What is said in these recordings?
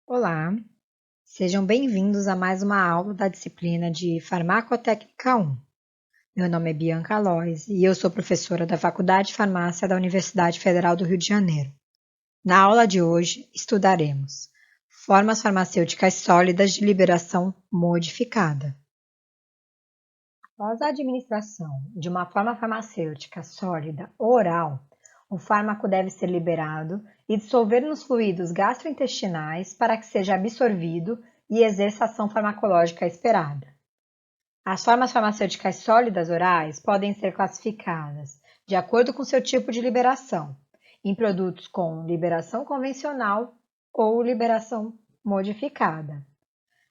Olá, sejam bem-vindos a mais uma aula da disciplina de Farmacotécnica 1. Meu nome é Bianca Lois e eu sou professora da Faculdade de Farmácia da Universidade Federal do Rio de Janeiro. Na aula de hoje, estudaremos formas farmacêuticas sólidas de liberação modificada. Após a administração de uma forma farmacêutica sólida oral, o fármaco deve ser liberado e dissolver nos fluidos gastrointestinais para que seja absorvido e exerça a ação farmacológica esperada. As formas farmacêuticas sólidas orais podem ser classificadas de acordo com seu tipo de liberação, em produtos com liberação convencional ou liberação modificada.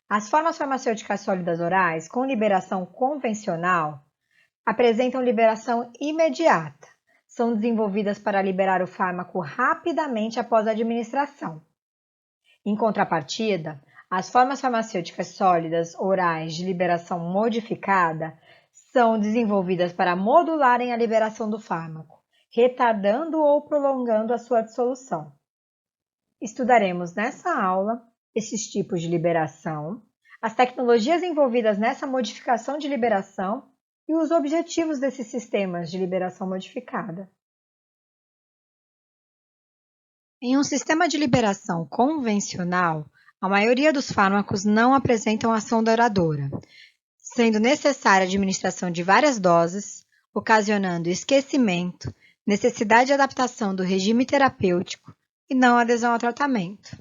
As formas farmacêuticas sólidas orais com liberação convencional apresentam liberação imediata. São desenvolvidas para liberar o fármaco rapidamente após a administração. Em contrapartida, as formas farmacêuticas sólidas orais de liberação modificada são desenvolvidas para modularem a liberação do fármaco, retardando ou prolongando a sua dissolução. Estudaremos nessa aula esses tipos de liberação, as tecnologias envolvidas nessa modificação de liberação e os objetivos desses sistemas de liberação modificada. Em um sistema de liberação convencional, a maioria dos fármacos não apresentam ação duradoura, sendo necessária a administração de várias doses, ocasionando esquecimento, necessidade de adaptação do regime terapêutico e não adesão ao tratamento.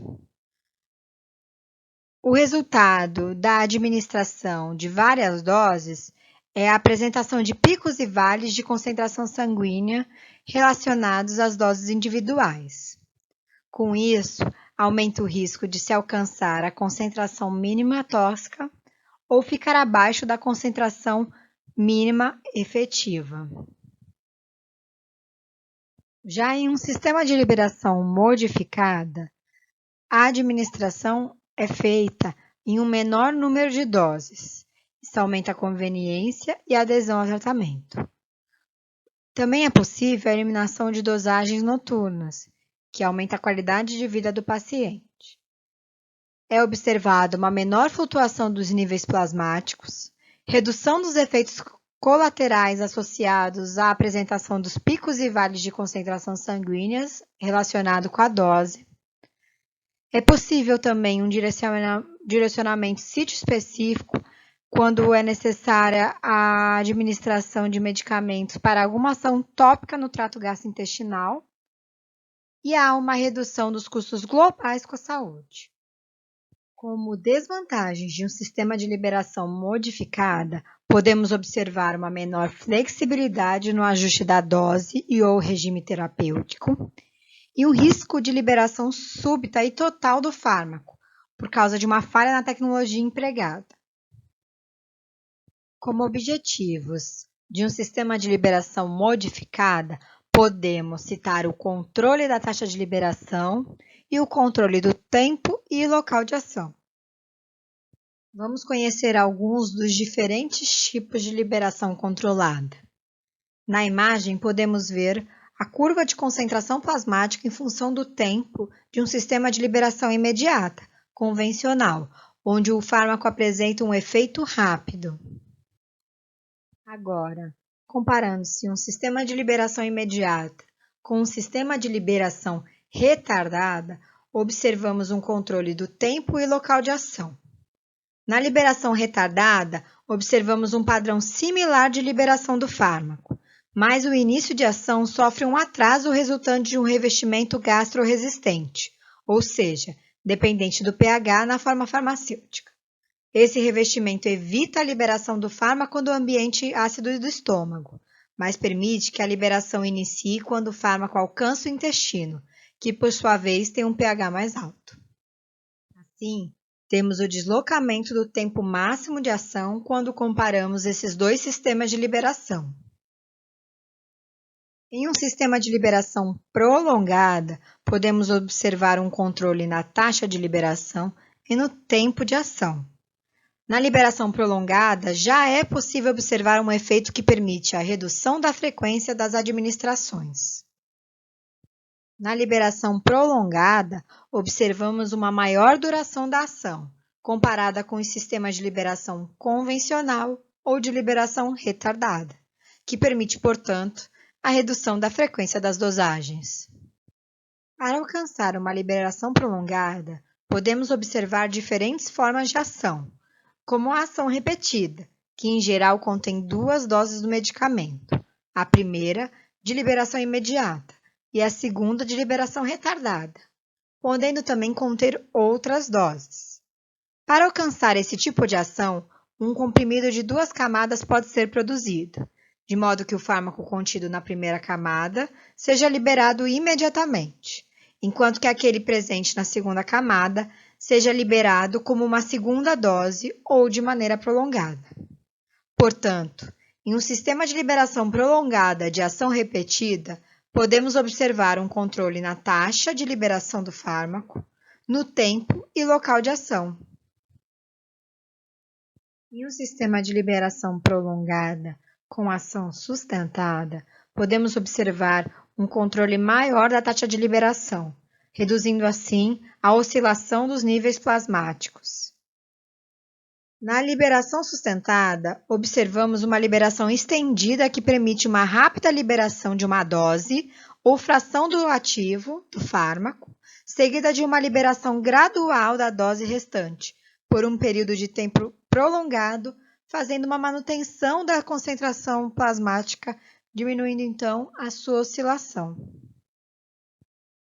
O resultado da administração de várias doses é a apresentação de picos e vales de concentração sanguínea relacionados às doses individuais. Com isso, aumenta o risco de se alcançar a concentração mínima tóxica ou ficar abaixo da concentração mínima efetiva. Já em um sistema de liberação modificada, a administração é feita em um menor número de doses. Isso aumenta a conveniência e a adesão ao tratamento. Também é possível a eliminação de dosagens noturnas, que aumenta a qualidade de vida do paciente. É observada uma menor flutuação dos níveis plasmáticos, redução dos efeitos colaterais associados à apresentação dos picos e vales de concentração sanguíneas relacionado com a dose. É possível também um direcionamento sítio-específico quando é necessária a administração de medicamentos para alguma ação tópica no trato gastrointestinal e há uma redução dos custos globais com a saúde. Como desvantagens de um sistema de liberação modificada, podemos observar uma menor flexibilidade no ajuste da dose e ou regime terapêutico, e o risco de liberação súbita e total do fármaco, por causa de uma falha na tecnologia empregada. Como objetivos de um sistema de liberação modificada, podemos citar o controle da taxa de liberação e o controle do tempo e local de ação. Vamos conhecer alguns dos diferentes tipos de liberação controlada. Na imagem, podemos ver a curva de concentração plasmática em função do tempo de um sistema de liberação imediata, convencional, onde o fármaco apresenta um efeito rápido. Agora, comparando-se um sistema de liberação imediata com um sistema de liberação retardada, observamos um controle do tempo e local de ação. Na liberação retardada, observamos um padrão similar de liberação do fármaco, mas o início de ação sofre um atraso resultante de um revestimento gastroresistente, ou seja, dependente do pH na forma farmacêutica. Esse revestimento evita a liberação do fármaco do ambiente ácido do estômago, mas permite que a liberação inicie quando o fármaco alcança o intestino, que por sua vez tem um pH mais alto. Assim, temos o deslocamento do tempo máximo de ação quando comparamos esses dois sistemas de liberação. Em um sistema de liberação prolongada, podemos observar um controle na taxa de liberação e no tempo de ação. Na liberação prolongada, já é possível observar um efeito que permite a redução da frequência das administrações. Na liberação prolongada, observamos uma maior duração da ação, comparada com os sistemas de liberação convencional ou de liberação retardada, que permite, portanto, a redução da frequência das dosagens. Para alcançar uma liberação prolongada, podemos observar diferentes formas de ação, como a ação repetida, que em geral contém 2 doses do medicamento, a primeira de liberação imediata e a segunda de liberação retardada, podendo também conter outras doses. Para alcançar esse tipo de ação, um comprimido de 2 camadas pode ser produzido, de modo que o fármaco contido na primeira camada seja liberado imediatamente, enquanto que aquele presente na segunda camada seja liberado como uma segunda dose ou de maneira prolongada. Portanto, em um sistema de liberação prolongada de ação repetida, podemos observar um controle na taxa de liberação do fármaco, no tempo e local de ação. Em um sistema de liberação prolongada com ação sustentada, podemos observar um controle maior da taxa de liberação, reduzindo assim a oscilação dos níveis plasmáticos. Na liberação sustentada, observamos uma liberação estendida que permite uma rápida liberação de uma dose ou fração do ativo do fármaco, seguida de uma liberação gradual da dose restante, por um período de tempo prolongado, fazendo uma manutenção da concentração plasmática, diminuindo então a sua oscilação.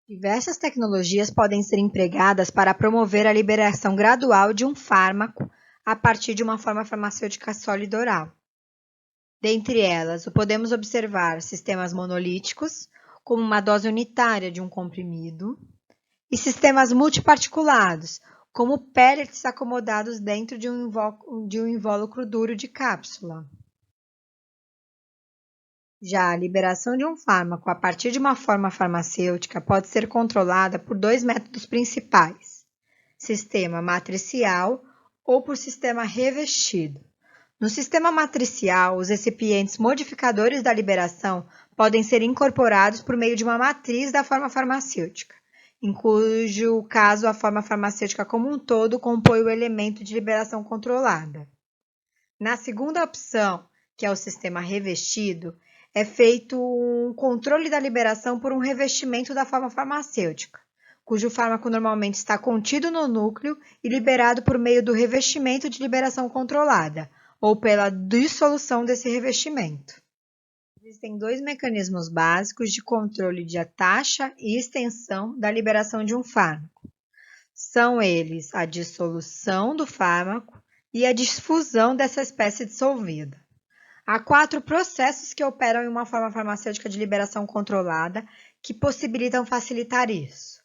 Diversas tecnologias podem ser empregadas para promover a liberação gradual de um fármaco a partir de uma forma farmacêutica sólida oral. Dentre elas, podemos observar sistemas monolíticos, como uma dose unitária de um comprimido, e sistemas multiparticulados, como pellets acomodados dentro de um invólucro duro de cápsula. Já a liberação de um fármaco a partir de uma forma farmacêutica pode ser controlada por 2 métodos principais: sistema matricial ou por sistema revestido. No sistema matricial, os recipientes modificadores da liberação podem ser incorporados por meio de uma matriz da forma farmacêutica, em cujo caso a forma farmacêutica como um todo compõe o elemento de liberação controlada. Na segunda opção, que é o sistema revestido, é feito um controle da liberação por um revestimento da forma farmacêutica, cujo fármaco normalmente está contido no núcleo e liberado por meio do revestimento de liberação controlada, ou pela dissolução desse revestimento. Existem 2 mecanismos básicos de controle de taxa e extensão da liberação de um fármaco. São eles a dissolução do fármaco e a difusão dessa espécie dissolvida. Há 4 processos que operam em uma forma farmacêutica de liberação controlada que possibilitam facilitar isso.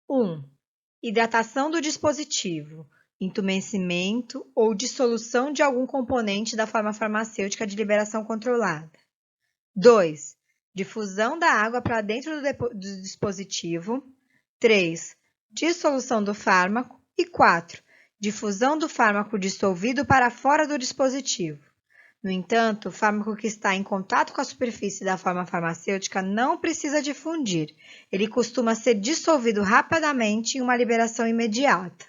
1. Hidratação do dispositivo, entumecimento ou dissolução de algum componente da forma farmacêutica de liberação controlada. 2. Difusão da água para dentro do dispositivo. 3. Dissolução do fármaco. E 4. Difusão do fármaco dissolvido para fora do dispositivo. No entanto, o fármaco que está em contato com a superfície da forma farmacêutica não precisa difundir. Ele costuma ser dissolvido rapidamente em uma liberação imediata.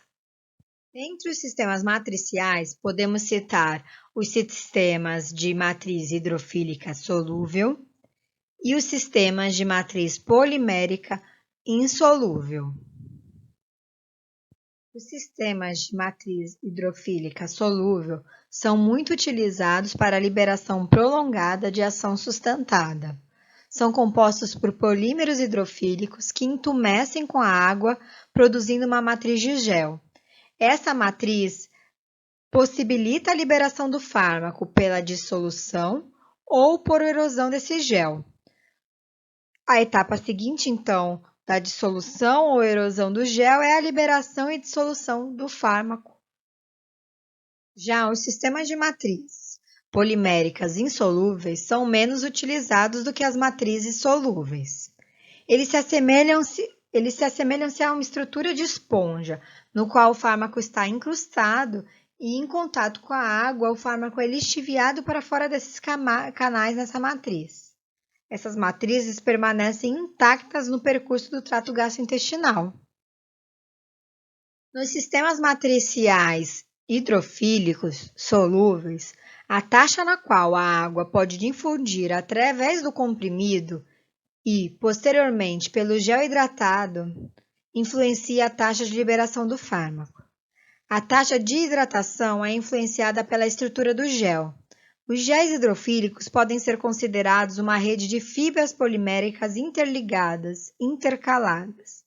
Entre os sistemas matriciais, podemos citar os sistemas de matriz hidrofílica solúvel e os sistemas de matriz polimérica insolúvel. Os sistemas de matriz hidrofílica solúvel são muito utilizados para a liberação prolongada de ação sustentada. São compostos por polímeros hidrofílicos que entumecem com a água, produzindo uma matriz de gel. Essa matriz possibilita a liberação do fármaco pela dissolução ou por erosão desse gel. A etapa seguinte, então, da dissolução ou erosão do gel é a liberação e dissolução do fármaco. Já os sistemas de matriz poliméricas insolúveis são menos utilizados do que as matrizes solúveis. Eles se assemelham-se a uma estrutura de esponja, no qual o fármaco está incrustado e, em contato com a água, o fármaco é lixiviado para fora desses canais nessa matriz. Essas matrizes permanecem intactas no percurso do trato gastrointestinal. Nos sistemas matriciais hidrofílicos solúveis, a taxa na qual a água pode difundir através do comprimido e, posteriormente, pelo gel hidratado, influencia a taxa de liberação do fármaco. A taxa de hidratação é influenciada pela estrutura do gel. Os géis hidrofílicos podem ser considerados uma rede de fibras poliméricas interligadas, intercaladas.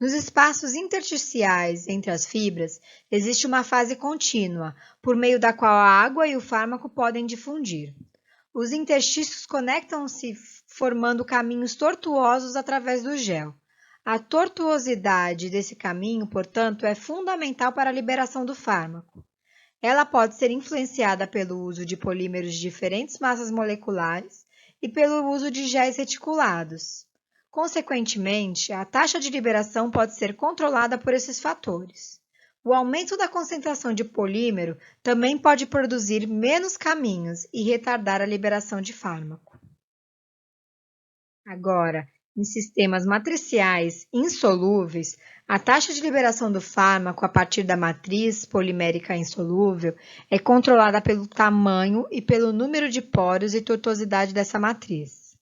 Nos espaços intersticiais entre as fibras, existe uma fase contínua, por meio da qual a água e o fármaco podem difundir. Os interstícios conectam-se formando caminhos tortuosos através do gel. A tortuosidade desse caminho, portanto, é fundamental para a liberação do fármaco. Ela pode ser influenciada pelo uso de polímeros de diferentes massas moleculares e pelo uso de géis reticulados. Consequentemente, a taxa de liberação pode ser controlada por esses fatores. O aumento da concentração de polímero também pode produzir menos caminhos e retardar a liberação de fármaco. Agora, em sistemas matriciais insolúveis, a taxa de liberação do fármaco a partir da matriz polimérica insolúvel é controlada pelo tamanho e pelo número de poros e tortuosidade dessa matriz.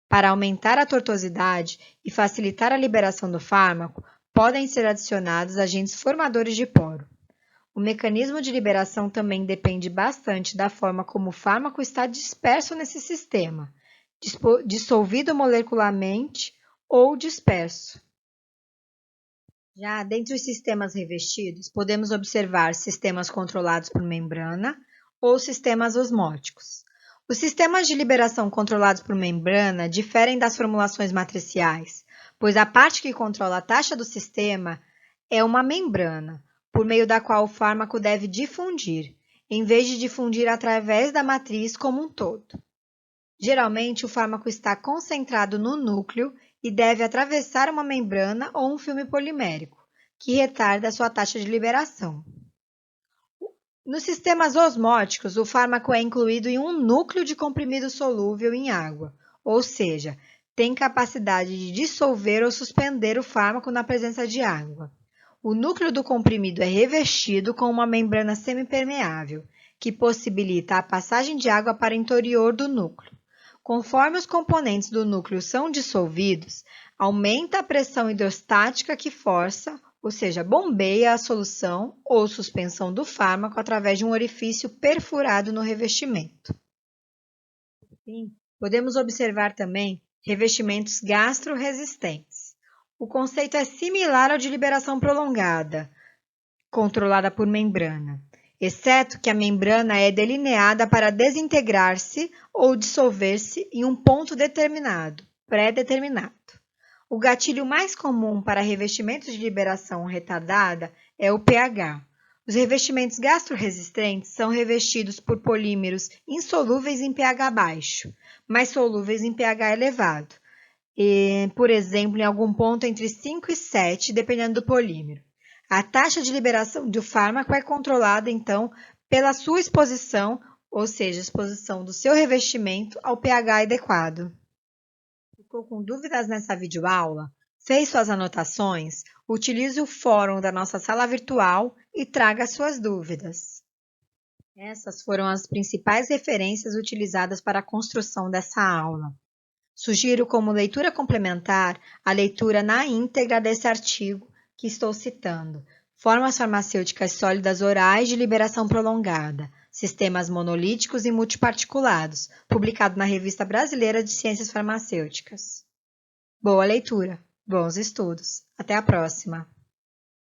Para aumentar a tortuosidade e facilitar a liberação do fármaco, podem ser adicionados agentes formadores de poro. O mecanismo de liberação também depende bastante da forma como o fármaco está disperso nesse sistema, dissolvido molecularmente ou disperso. Já dentre os sistemas revestidos, podemos observar sistemas controlados por membrana ou sistemas osmóticos. Os sistemas de liberação controlados por membrana diferem das formulações matriciais, pois a parte que controla a taxa do sistema é uma membrana, por meio da qual o fármaco deve difundir, em vez de difundir através da matriz como um todo. Geralmente, o fármaco está concentrado no núcleo e deve atravessar uma membrana ou um filme polimérico, que retarda a sua taxa de liberação. Nos sistemas osmóticos, o fármaco é incluído em um núcleo de comprimido solúvel em água, ou seja, tem capacidade de dissolver ou suspender o fármaco na presença de água. O núcleo do comprimido é revestido com uma membrana semipermeável, que possibilita a passagem de água para o interior do núcleo. Conforme os componentes do núcleo são dissolvidos, aumenta a pressão hidrostática que força, ou seja, bombeia a solução ou suspensão do fármaco através de um orifício perfurado no revestimento. Sim, podemos observar também revestimentos gastroresistentes. O conceito é similar ao de liberação prolongada, controlada por membrana, exceto que a membrana é delineada para desintegrar-se ou dissolver-se em um ponto determinado, pré-determinado. O gatilho mais comum para revestimentos de liberação retardada é o pH. Os revestimentos gastroresistentes são revestidos por polímeros insolúveis em pH baixo, mas solúveis em pH elevado, por exemplo, em algum ponto entre 5 e 7, dependendo do polímero. A taxa de liberação do fármaco é controlada, então, pela sua exposição, ou seja, a exposição do seu revestimento ao pH adequado. Ficou com dúvidas nessa videoaula? Fez suas anotações? Utilize o fórum da nossa sala virtual e traga suas dúvidas. Essas foram as principais referências utilizadas para a construção dessa aula. Sugiro como leitura complementar a leitura na íntegra desse artigo que estou citando, Formas farmacêuticas sólidas orais de liberação prolongada, sistemas monolíticos e multiparticulados, publicado na Revista Brasileira de Ciências Farmacêuticas. Boa leitura, bons estudos. Até a próxima!